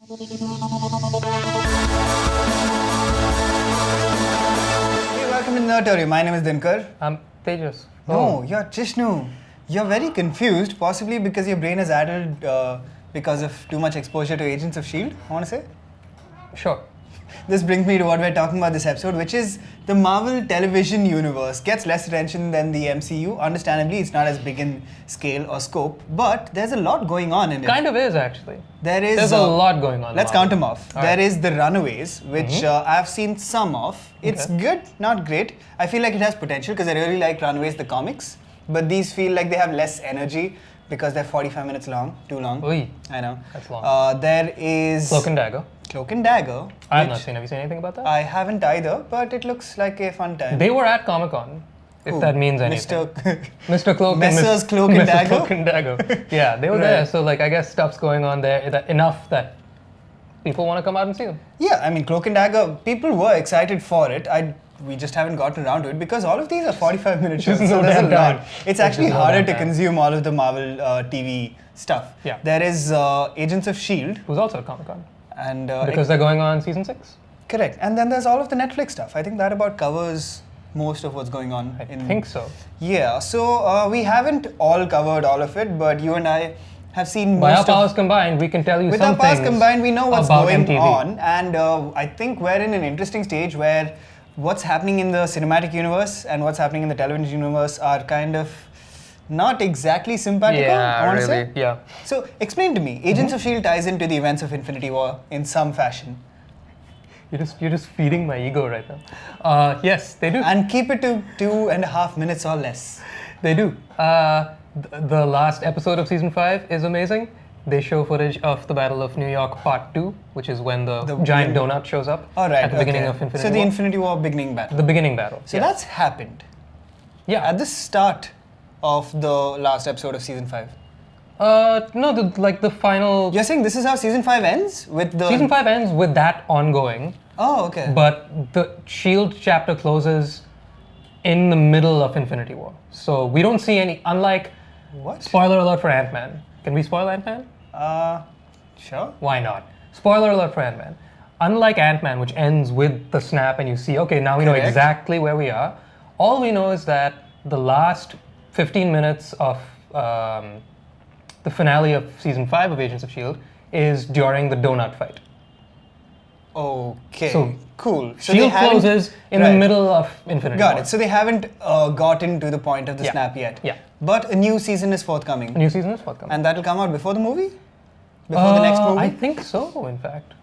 Welcome to Nerditorium. My name is Dinkar. I'm Tejas. No, you're Jishnu. You're very confused, possibly because your brain is addled because of too much exposure to Agents of S.H.I.E.L.D., I want to say. Sure. This brings me to what we're talking about this episode, which is the Marvel television universe gets less attention than the MCU. Understandably, it's not as big in scale or scope, but there's a lot going on in it. Kind of is, actually. There's a lot going on. Let's count them off. There is the Runaways, which I've seen some of. It's good, not great. I feel like it has potential because I really like Runaways, the comics, but these feel like they have less energy because they're 45 minutes long, too long. Oy. I know. That's long. There is Cloak and Dagger. Cloak and Dagger. I have not seen. Have you seen anything about that? I haven't either, but it looks like a fun time. They were at Comic-Con, if that means anything. Mr. Cloak Messrs. Cloak and Dagger? Cloak and Dagger. Yeah, they were there, so like I guess stuff's going on there enough that people want to come out and see them. Yeah, I mean Cloak and Dagger, people were excited for it. We just haven't gotten around to it because all of these are 45-minute shows, so there's a lot. It's actually harder to consume all of the Marvel TV stuff. Yeah. There is Agents of S.H.I.E.L.D. Who's also at Comic-Con. And because they're going on season 6? Correct. And then there's all of the Netflix stuff. I think that about covers most of what's going on. I think so. Yeah, so we haven't all covered all of it, but you and I have seen By most our powers combined, we can tell you with some our powers things combined, we know what's about going MTV. on, and I think we're in an interesting stage where what's happening in the cinematic universe and what's happening in the television universe are kind of not exactly simpatico, I want to say. Yeah. So, explain to me, Agents of S.H.I.E.L.D. ties into the events of Infinity War in some fashion. You're just feeding my ego right now. Yes, they do. And keep it to 2.5 minutes or less. They do. The last episode of season 5 is amazing. They show footage of the Battle of New York Part 2, which is when the giant donut shows up at the beginning of Infinity War. So the Infinity War beginning battle. The beginning battle. So that's happened. Yeah. At the start of the last episode of season 5. No, the final... You're saying this is how season 5 ends? Season 5 ends with that ongoing. Oh, okay. But the S.H.I.E.L.D. chapter closes in the middle of Infinity War. So we don't see any, unlike... What? Spoiler alert for Ant-Man. Can we spoil Ant-Man? Sure. Why not? Spoiler alert for Ant-Man. Unlike Ant-Man, which ends with the snap and you see, okay, now we know exactly where we are. All we know is that the last 15 minutes of the finale of season 5 of Agents of S.H.I.E.L.D. is during the donut fight. Okay, so cool. So S.H.I.E.L.D. closes in the middle of Infinity War. Got it. So they haven't gotten to the point of the snap yet. Yeah. But a new season is forthcoming. A new season is forthcoming. And that'll come out before the movie? Before the next movie? I think so, in fact.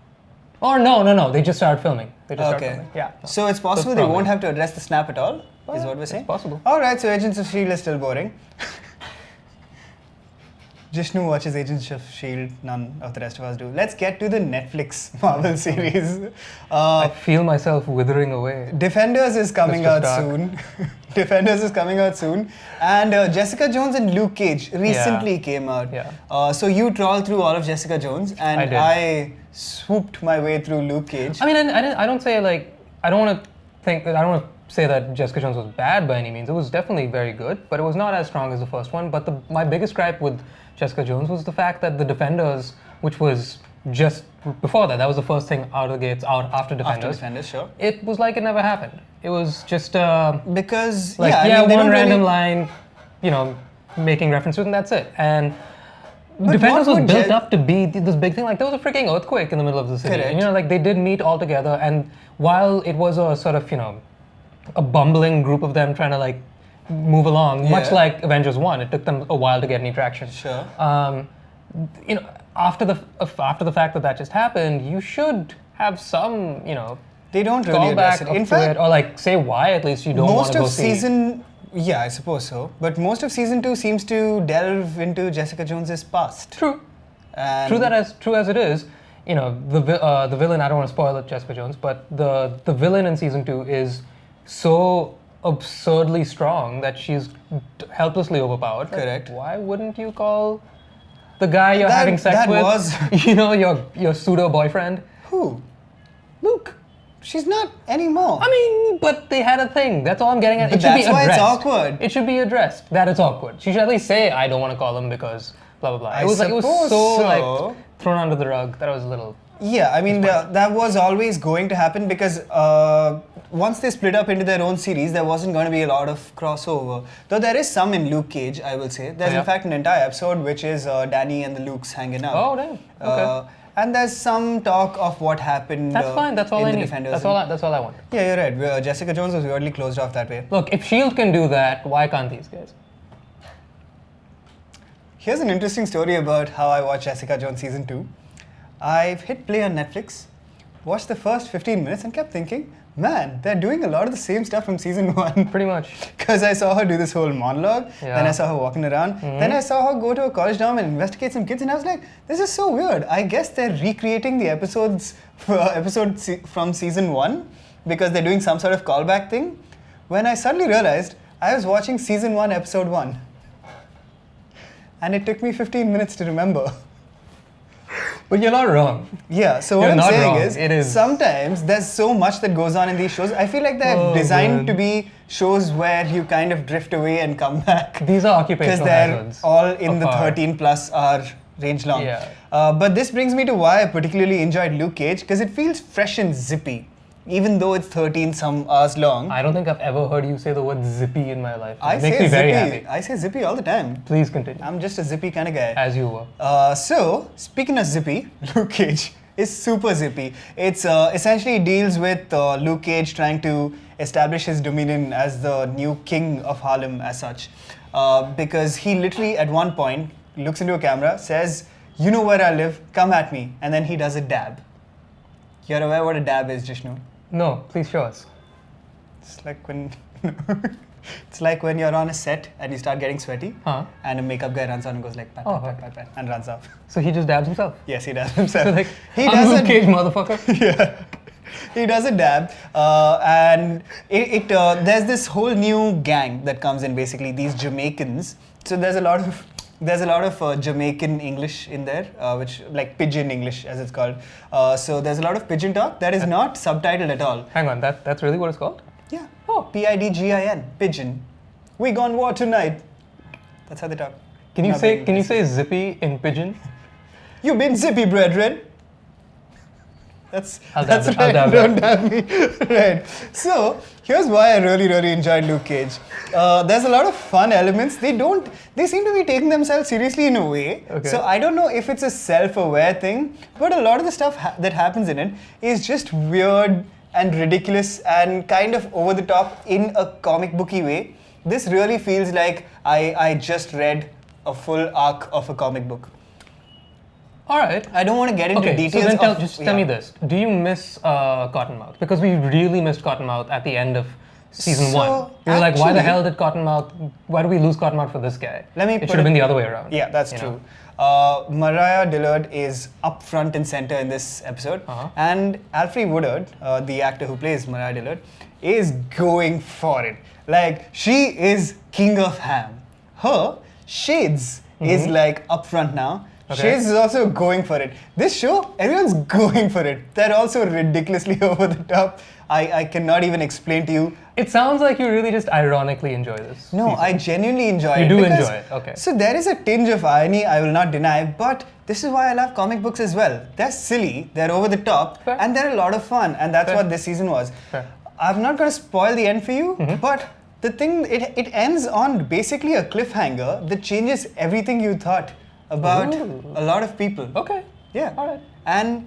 Or no. They just started filming. Yeah. So it's possible they won't have to address the snap at all? Is what we're saying? It's possible. Alright, so Agents of S.H.I.E.L.D. is still boring. Jishnu watches Agents of S.H.I.E.L.D. None of the rest of us do. Let's get to the Netflix Marvel series. I feel myself withering away. Defenders is coming out soon. Defenders is coming out soon. And Jessica Jones and Luke Cage recently came out. Yeah. So you trawled through all of Jessica Jones and I swooped my way through Luke Cage. I mean, I don't say like, I don't want to say that Jessica Jones was bad by any means. It was definitely very good, but it was not as strong as the first one. But my biggest gripe with Jessica Jones was the fact that the Defenders, which was just before that was the first thing out of the gates, after Defenders. After Defenders, sure. It was like it never happened. It was just because like one random line, making reference to it, and that's it. And Defenders was built up to be this big thing. Like there was a freaking earthquake in the middle of the city. Correct. And, they did meet all together, and while it was a sort of a bumbling group of them trying to move along, much like Avengers 1, it took them a while to get any traction. Sure. After the fact that just happened, you should have some, they don't really address it. In fact, or say why at least you don't want to go see. Yeah, I suppose so. But most of season 2 seems to delve into Jessica Jones's past. True. And True as it is. The villain. I don't want to spoil it, Jessica Jones, but the villain in season 2 is so absurdly strong that she's helplessly overpowered. Correct. Why wouldn't you call the guy you're having sex with, your pseudo boyfriend? Who? Luke. She's not anymore. I mean, but they had a thing. That's all I'm getting at. But it should be addressed. That's why it's awkward. It should be addressed that it's awkward. She should at least say, I don't want to call him because blah, blah, blah. It was so thrown under the rug that I was a little Yeah, I mean, that was always going to happen because once they split up into their own series, there wasn't going to be a lot of crossover. Though there is some in Luke Cage, I will say. There's in fact an entire episode which is Danny and the Lukes hanging out. Oh, damn. Okay. And there's some talk of what happened. That's fine. That's all I need. That's all I want. Yeah, you're right. Jessica Jones was weirdly closed off that way. Look, if S.H.I.E.L.D. can do that, why can't these guys? Here's an interesting story about how I watched Jessica Jones season 2. I've hit play on Netflix, watched the first 15 minutes and kept thinking, man, they're doing a lot of the same stuff from season 1. Pretty much. Because I saw her do this whole monologue, then I saw her walking around, then I saw her go to a college dorm and investigate some kids, and I was like, this is so weird. I guess they're recreating the episodes from season 1 because they're doing some sort of callback thing. When I suddenly realized I was watching season 1, episode 1. And it took me 15 minutes to remember. But you're not wrong. Yeah, so what I'm saying wrong. is, sometimes there's so much that goes on in these shows. I feel like they're designed to be shows where you kind of drift away and come back. These are occupational hazards. Because they're all in the 13 plus hour range long. Yeah. But this brings me to why I particularly enjoyed Luke Cage, because it feels fresh and zippy. Even though it's 13 some hours long. I don't think I've ever heard you say the word zippy in my life. It makes me very happy. I say zippy all the time. Please continue. I'm just a zippy kind of guy. As you were. So, speaking of zippy, Luke Cage is super zippy. It's essentially deals with Luke Cage trying to establish his dominion as the new king of Harlem as such. Because he literally at one point looks into a camera, says, you know where I live, come at me. And then he does a dab. You're aware what a dab is, Jishnu? No, please show us. It's like when it's like when you're on a set and you start getting sweaty, and a makeup guy runs on and goes like pat, pat, and runs off. So he just dabs himself? Yes, he dabs himself. So like, he does Luke Cage, motherfucker. Yeah. He does a dab, and there's this whole new gang that comes in, basically, these Jamaicans. So there's a lot of Jamaican English in there, which like pidgin English as it's called. So there's a lot of pidgin talk that is not subtitled at all. Hang on, that's really what it's called? Yeah. Oh. P-I-D-G-I-N, pidgin. We gone war tonight. That's how they talk. Can you say zippy in pidgin? You been zippy, brethren. That's right. Don't dab me. Right. So here's why I really enjoyed Luke Cage. There's a lot of fun elements. They seem to be taking themselves seriously in a way. Okay. So I don't know if it's a self-aware thing, but a lot of the stuff that happens in it is just weird and ridiculous and kind of over the top in a comic booky way. This really feels like I just read a full arc of a comic book. All right. I don't want to get into details. So then tell me this. Do you miss Cottonmouth? Because we really missed Cottonmouth at the end of season 1. We were like, why the hell did why do we lose Cottonmouth for this guy? It should have been the other way around. Yeah, that's true. Mariah Dillard is up front and center in this episode. And Alfre Woodard, the actor who plays Mariah Dillard, is going for it. Like, she is king of ham. Her, Shades, is like up front now. Okay. Shades is also going for it. This show, everyone's going for it. They're also ridiculously over the top. I cannot even explain to you. It sounds like you really just ironically enjoy this. No, season. I genuinely enjoy it. You do enjoy it, okay. So there is a tinge of irony, I will not deny, but this is why I love comic books as well. They're silly, they're over the top, and they're a lot of fun, and that's what this season was. I'm not going to spoil the end for you, but the thing, it ends on basically a cliffhanger that changes everything you thought about a lot of people. Okay. Yeah. All right. And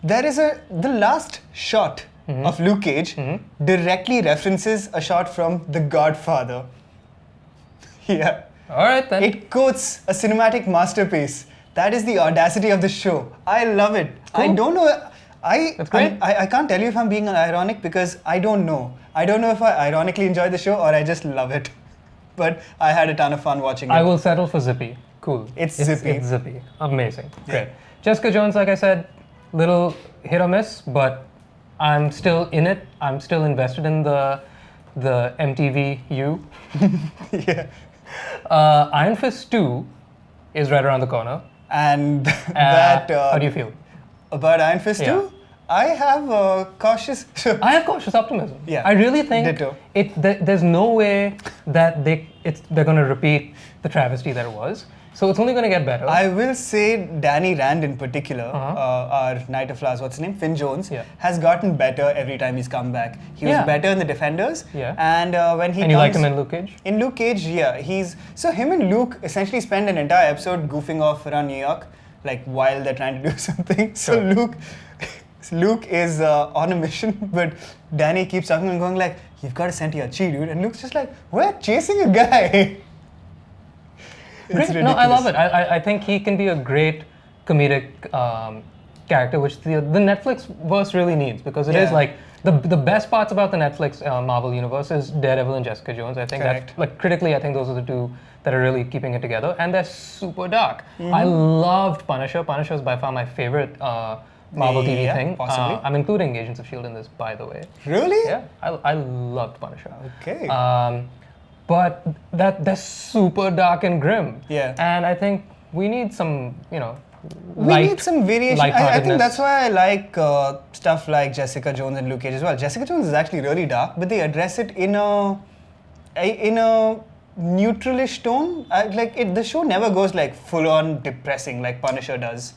there is the last shot of Luke Cage directly references a shot from The Godfather. Yeah. All right then. It quotes a cinematic masterpiece. That is the audacity of the show. I love it. Cool. I don't know. I can't tell you if I'm being ironic because I don't know. I don't know if I ironically enjoy the show or I just love it. But I had a ton of fun watching it. I will settle for zippy. Cool. It's zippy. It's zippy. Amazing. Great. Jessica Jones, like I said, little hit or miss, but I'm still in it. I'm still invested in the MTV U. Yeah. Iron Fist 2 is right around the corner. And that... how do you feel? About Iron Fist 2? I have cautious... I have cautious optimism. Yeah. I really think Ditto. There's no way that they're going to repeat the travesty that it was. So it's only going to get better. I will say Danny Rand in particular, our Knight of Flowers, what's his name? Finn Jones, has gotten better every time he's come back. He was better in the Defenders. And when he And you liked him in Luke Cage? In Luke Cage, so him and Luke essentially spend an entire episode goofing off around New York, like while they're trying to do something. So Luke is on a mission, but Danny keeps talking and going like, "You've got to send your chi, dude." And Luke's just like, "We're chasing a guy." Great. No, I love it. I think he can be a great comedic character, which the Netflix verse really needs, because it is like the best parts about the Netflix Marvel universe is Daredevil and Jessica Jones. I think that, like, critically, I think those are the two that are really keeping it together, and they're super dark. I loved Punisher. Punisher is by far my favorite Marvel TV thing. Possibly. I'm including Agents of S.H.I.E.L.D. in this, by the way. Really? Yeah, I loved Punisher. Okay. But they're super dark and grim. Yeah. And I think we need some, we need some variation. I think lightheartedness. that's why I like stuff like Jessica Jones and Luke Cage as well. Jessica Jones is actually really dark, but they address it in a neutralish tone. The show never goes like full on depressing like Punisher does.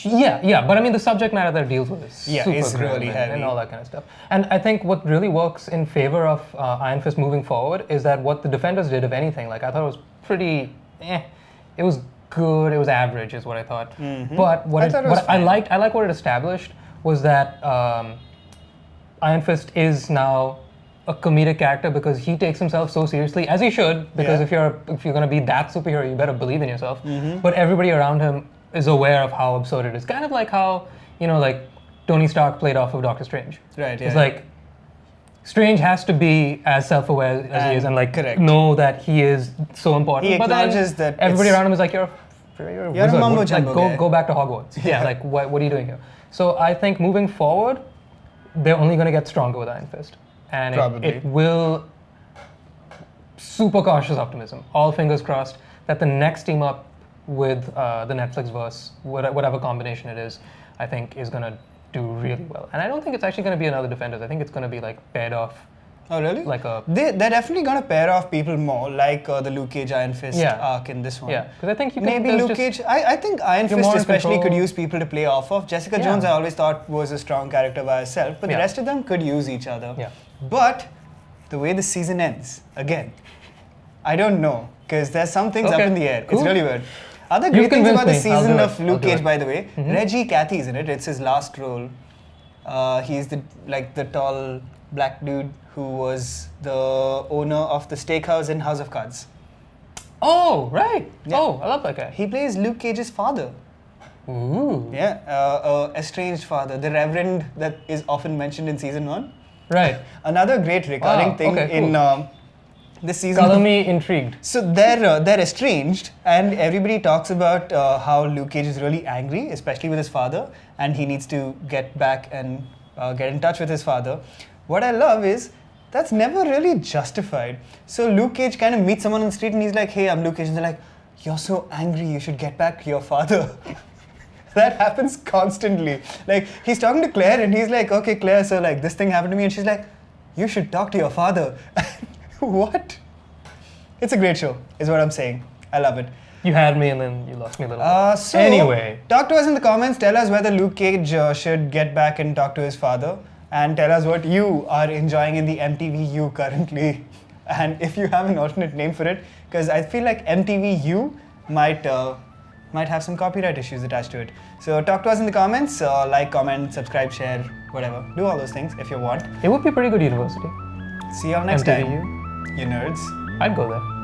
Yeah, but I mean the subject matter that it deals with is super it's grim really heavy and all that kind of stuff. And I think what really works in favor of Iron Fist moving forward is that what the Defenders did, if anything, like I thought it was pretty, it was good, it was average, is what I thought. But I like what it established was that Iron Fist is now a comedic character because he takes himself so seriously, as he should, because if you're going to be that superhero, you better believe in yourself. But everybody around him is aware of how absurd it is. Kind of like how, like Tony Stark played off of Doctor Strange. Right, It's like, Strange has to be as self-aware as he is and know that he is so important. He acknowledges that everybody around him is like, you're a wizard. a mumbo jumbo guy. Go back to Hogwarts. Like, what are you doing here? So I think moving forward, they're only going to get stronger with Iron Fist. And it will, super cautious optimism, all fingers crossed, that the next team up with the Netflix verse, whatever combination it is, I think is going to do really well. And I don't think it's actually going to be another Defenders. I think it's going to be like paired off. Oh, really? They're definitely going to pair off people more, like the Luke Cage Iron Fist arc in this one. Yeah, because I think you can... Maybe Luke Cage... I think Iron Fist especially could use people to play off of. Jessica Jones I always thought was a strong character by herself, but the rest of them could use each other. Yeah. But the way the season ends, again, I don't know, because there's some things up in the air. Cool. It's really weird. Other great things about the season of Luke Cage, by the way, Reggie Cathy's in it. It's his last role. He's the tall black dude who was the owner of the steakhouse in House of Cards. Oh, right. Yeah. Oh, I love that guy. He plays Luke Cage's father. Ooh. Yeah, estranged father, the Reverend that is often mentioned in season 1. Right. Another great recurring thing in this season. Color me intrigued. So they're estranged, and everybody talks about how Luke Cage is really angry, especially with his father, and he needs to get back and get in touch with his father. What I love is that's never really justified. So Luke Cage kind of meets someone on the street and he's like, "Hey, I'm Luke Cage," and they're like, "You're so angry, you should get back to your father." That happens constantly. Like, he's talking to Claire and he's like, "Okay, Claire, so like this thing happened to me," and she's like, "You should talk to your father." What? It's a great show, is what I'm saying. I love it. You had me and then you lost me a little bit. So anyway. Talk to us in the comments. Tell us whether Luke Cage should get back and talk to his father. And tell us what you are enjoying in the MTVU currently. And if you have an alternate name for it. Because I feel like MTVU might have some copyright issues attached to it. So talk to us in the comments. Like, comment, subscribe, share, whatever. Do all those things if you want. It would be a pretty good university. See you all next MTVU. time. You nerds. I'd go there.